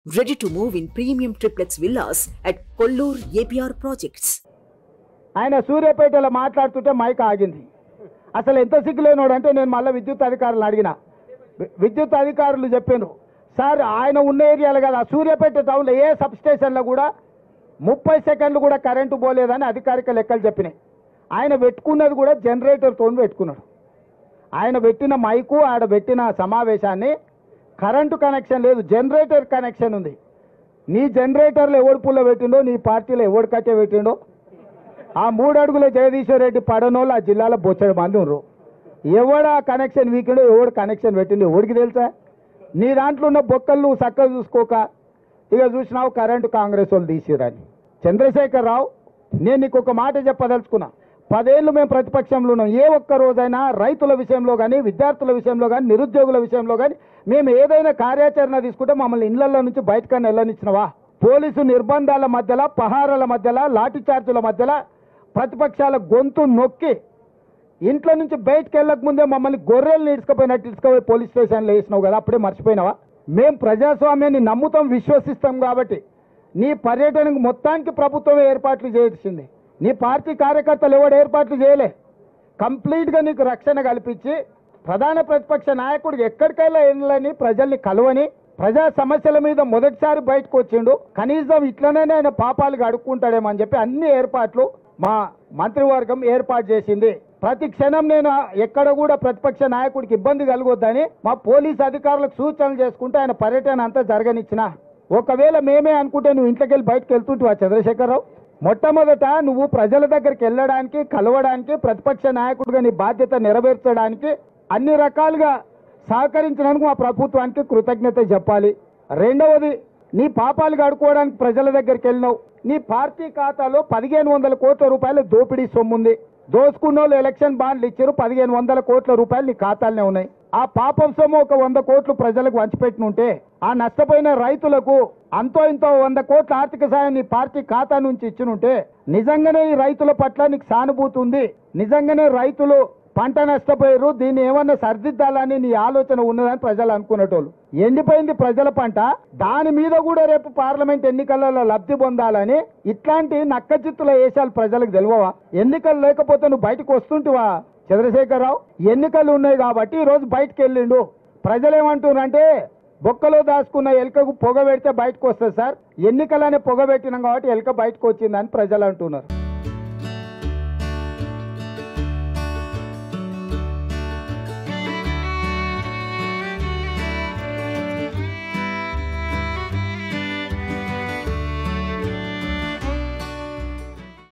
Ready to move in premium triplex villas at Kollur APR Projects. ఆయన సూర్యాపేటలో మాట్లాడుతుంటే mic ఆగింది. అసలు ఎంత సిగ్గులేనోడంటే నేను మళ్ళీ విద్యుత్ అధికారులు అడిగిన. విద్యుత్ అధికారులు చెప్పాను, సార్ ఆయన ఉన్న ఏరియాలో కదా సూర్యాపేట టౌన్లో ఏ సబ్ స్టేషన్లో కూడా 30 సెకండ్లు కూడా కరెంటు పోలేదని అధికారిక లెక్కలు చెప్పినాయి. ఆయన పెట్టుకున్నది కూడా జనరేటర్తో పెట్టుకున్నాడు. ఆయన పెట్టిన మైకు ఆడ పెట్టిన సమావేశాన్ని కరెంటు కనెక్షన్ లేదు, జనరేటర్ కనెక్షన్ ఉంది. నీ జనరేటర్లో ఎవడు పుల్ల పెట్టిండో, నీ పార్టీలో ఎవడు కట్టే పెట్టిండో, ఆ 3 అడుగుల జగదీశ్వర్ రెడ్డి పడనోళ్ళు ఆ జిల్లాలో బొచ్చడి మంది ఉన్నారు. ఎవడా కనెక్షన్ వీకిండో, ఎవడు కనెక్షన్ పెట్టిండో ఎవడికి తెలుసా? నీ దాంట్లో ఉన్న బొక్కలు నువ్వు చక్కగా చూసుకోక ఇక చూసినావు కరెంటు కాంగ్రెస్ వాళ్ళు తీసిరని. చంద్రశేఖర్ రావు, నేను నీకు ఒక మాట చెప్పదలుచుకున్నా. 10 ఏళ్ళు మేము ప్రతిపక్షంలో ఉన్నాం. ఏ ఒక్క రోజైనా రైతుల విషయంలో కానీ, విద్యార్థుల విషయంలో కానీ, నిరుద్యోగుల విషయంలో కానీ మేము ఏదైనా కార్యాచరణ తీసుకుంటే మమ్మల్ని ఇళ్లలో నుంచి బయటకన్నా వెళ్ళనిచ్చినవా? పోలీసు నిర్బంధాల మధ్యలో, పహారాల మధ్యలో, లాఠీ చార్జీల మధ్యలో ప్రతిపక్షాల గొంతు నొక్కి ఇంట్లో నుంచి బయటకు వెళ్ళక ముందే మమ్మల్ని గొర్రెలు ఇడ్చుకపోయినట్టు ఇడ్చుకపోయి పోలీస్ స్టేషన్లో వేసినావు కదా, అప్పుడే మర్చిపోయినావా? మేము ప్రజాస్వామ్యాన్ని నమ్ముతాం, విశ్వసిస్తాం కాబట్టి నీ పర్యటనకు మొత్తానికి ప్రభుత్వమే ఏర్పాట్లు చేసింది. నీ పార్టీ కార్యకర్తలు ఎవడు ఏర్పాట్లు చేయలే. కంప్లీట్గా నీకు రక్షణ కల్పించి ప్రధాన ప్రతిపక్ష నాయకుడికి ఎక్కడికైనా వెళ్ళని, ప్రజల్ని కలవని, ప్రజా సమస్యల మీద మొదటిసారి బయటకు వచ్చిండు. కనీసం ఇట్లనే ఆయన పాపాలు అడుక్కుంటాడేమని చెప్పి అన్ని ఏర్పాట్లు మా మంత్రివర్గం ఏర్పాటు చేసింది. ప్రతి క్షణం నేను ఎక్కడ కూడా ప్రతిపక్ష నాయకుడికి ఇబ్బంది కలగొద్దని మా పోలీస్ అధికారులకు సూచనలు చేసుకుంటే ఆయన పర్యటన అంతా జరగనిచ్చిన. ఒకవేళ మేమే అనుకుంటే నువ్వు ఇంట్లోకి వెళ్ళి బయటకు వెళ్తుంటివా చంద్రశేఖరరావు? మొట్టమొదట నువ్వు ప్రజల దగ్గరికి వెళ్ళడానికి, కలవడానికి, ప్రతిపక్ష నాయకుడిగా నీ బాధ్యత నెరవేర్చడానికి అన్ని రకాలుగా సహకరించినందుకు మా ప్రభుత్వానికి కృతజ్ఞత చెప్పాలి. రెండవది, నీ పాపాలు కడుక్కోవడానికి ప్రజల దగ్గరికి వెళ్ళినావు. నీ పార్టీ ఖాతాలో 1500 కోట్ల రూపాయల దోపిడీ సొమ్ముంది. దోసుకున్న వాళ్ళు ఎలక్షన్ బాండ్లు ఇచ్చారు, 1500 కోట్ల రూపాయలు నీ ఖాతాలనే ఉన్నాయి. ఆ పాపం సొమ్ము ఒక 100 కోట్లు ప్రజలకు వంచిపెట్టినుంటే, ఆ నష్టపోయిన రైతులకు అంతో ఇంతో 100 కోట్ల ఆర్థిక సాయం నీ పార్టీ ఖాతా నుంచి ఇచ్చినుంటే నిజంగానే ఈ రైతుల పట్ల నీకు సానుభూతి ఉంది, నిజంగానే రైతులు పంట నష్టపోయారు, దీన్ని ఏమన్నా సరిదిద్దాలని నీ ఆలోచన ఉన్నదని ప్రజలు అనుకునేటోళ్ళు. ఎండిపోయింది ప్రజల పంట, దాని మీద కూడా రేపు పార్లమెంట్ ఎన్నికలలో లబ్ధి పొందాలని ఇట్లాంటి నక్కచిత్తుల వేషాలు ప్రజలకు తెలియవా? ఎన్నికలు లేకపోతే నువ్వు బయటకు వస్తుంటివా చంద్రశేఖరరావు? ఎన్నికలు ఉన్నాయి కాబట్టి ఈరోజు బయటకు వెళ్ళిండు. ప్రజలు ఏమంటున్నారంటే బొక్కలో దాచుకున్న ఎలుకకు పొగ పెడితే బయటకు వస్తుంది సార్, ఎన్నికలనే పొగ పెట్టినాం కాబట్టి ఎలుక బయటకు వచ్చిందని ప్రజలు అంటున్నారు.